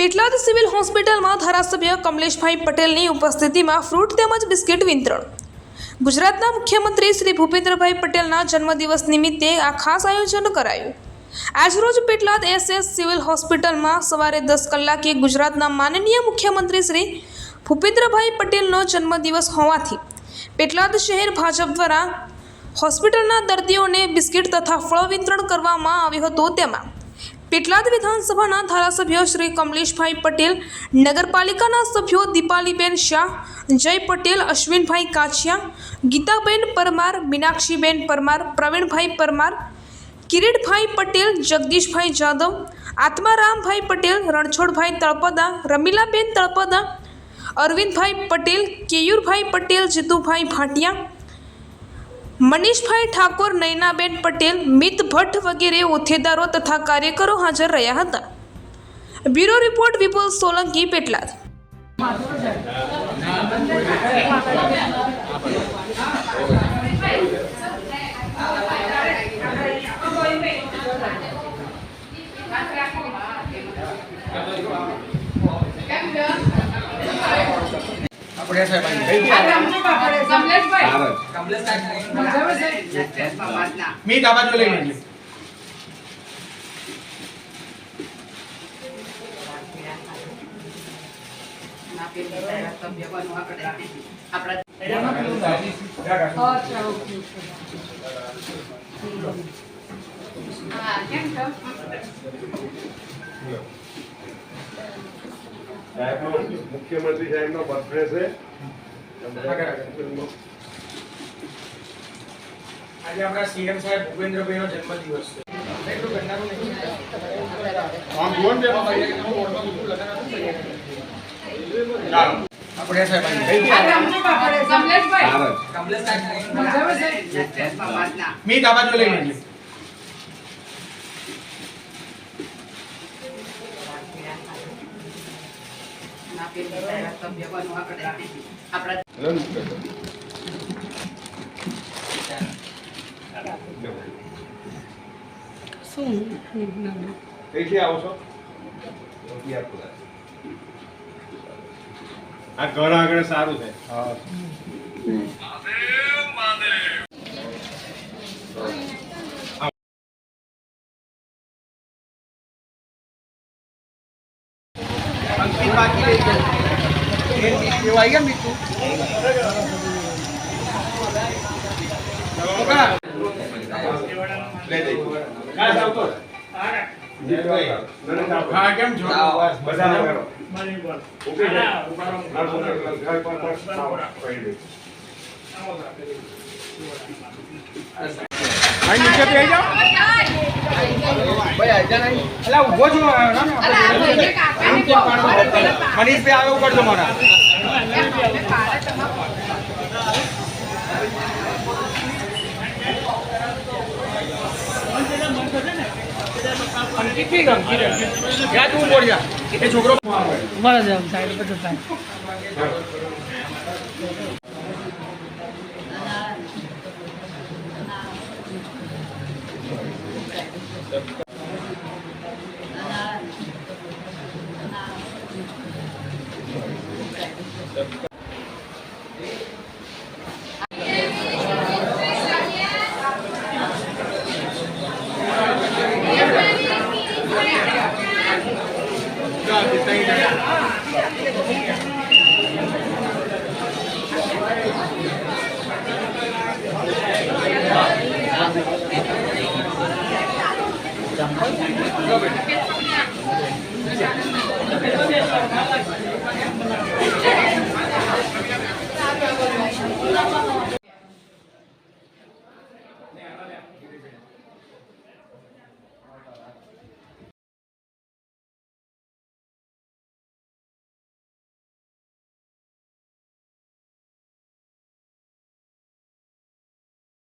Petlad civil હોસ્પિટલમાં ધારાસભ્ય કમલેશભાઈ પટેલની ઉપસ્થિતિમાં ફ્રૂટ તેમજ બિસ્કિટ વિતરણ. ગુજરાતના મુખ્યમંત્રી શ્રી ભૂપેન્દ્રભાઈ પટેલના જન્મદિવસ નિમિત્તે આ ખાસ આયોજન કરાયું. આજરોજ પેટલાદ SS સિવિલ હોસ્પિટલમાં સવારે 10 કલાકે ગુજરાતના માનનીય મુખ્યમંત્રી શ્રી ભૂપેન્દ્રભાઈ પટેલનો જન્મદિવસ હોવાથી પેટલાદ શહેર ભાજપ દ્વારા હોસ્પિટલના દર્દીઓને બિસ્કિટ તથા ફળ વિતરણ કરવામાં આવ્યું હતું. તેમાં પેટલાદ વિધાનસભાના ધારાસભ્ય શ્રી કમલેશભાઈ પટેલ, નગરપાલિકાના સભ્યો દીપાલીબેન શાહ, જય પટેલ, અશ્વિનભાઈ કાછિયા, ગીતાબેન પરમાર, મીનાક્ષીબેન પરમાર, પ્રવીણભાઈ પરમાર, કિરીટભાઈ પટેલ, જગદીશભાઈ જાદવ, આત્મારામભાઈ પટેલ, રણછોડભાઈ તળપદા, રમીલાબેન તળપદા, અરવિંદભાઈ પટેલ, કેયુરભાઈ પટેલ, જીતુભાઈ ભાટિયા, મનીષભાઈ ઠાકોર, નયનાબેન પટેલ, મિત ભટ્ટ વગેરે હોદ્દેદારો તથા કાર્યકરો હાજર રહ્યા હતા. બ્યુરો રિપોર્ટ વિપુલ સોલંકી, પેટલાદ. मीट आवाज में लेंगे मुख्यमंत्री साहब नो बर्थडे से आज अपना सीएम साहब भूपेन्द्रभाई नो जन्मदिवस છે. हम जोन दे આપણે સાહેબ મીટ આવાજ में लेंगे कैसे आओ છો આ ઘર આગળ સારું છે. अंकित बाकी ले गए ये आएगा मिट्टू ओका ले દે કા જાવ તો હા કેમ છો બધા કરો ઓકે ઘર પર કરી દે ભાઈ નીચે બેસી જાઓ ભાઈ આજા નહીં એલા ઊભો છો ના મનીષ ભાઈ આવો કરજો મારા અંકિત ભી ગમ યા તું બોલ જા એ છોકરો મારા જાવ સાઈડ પર જતા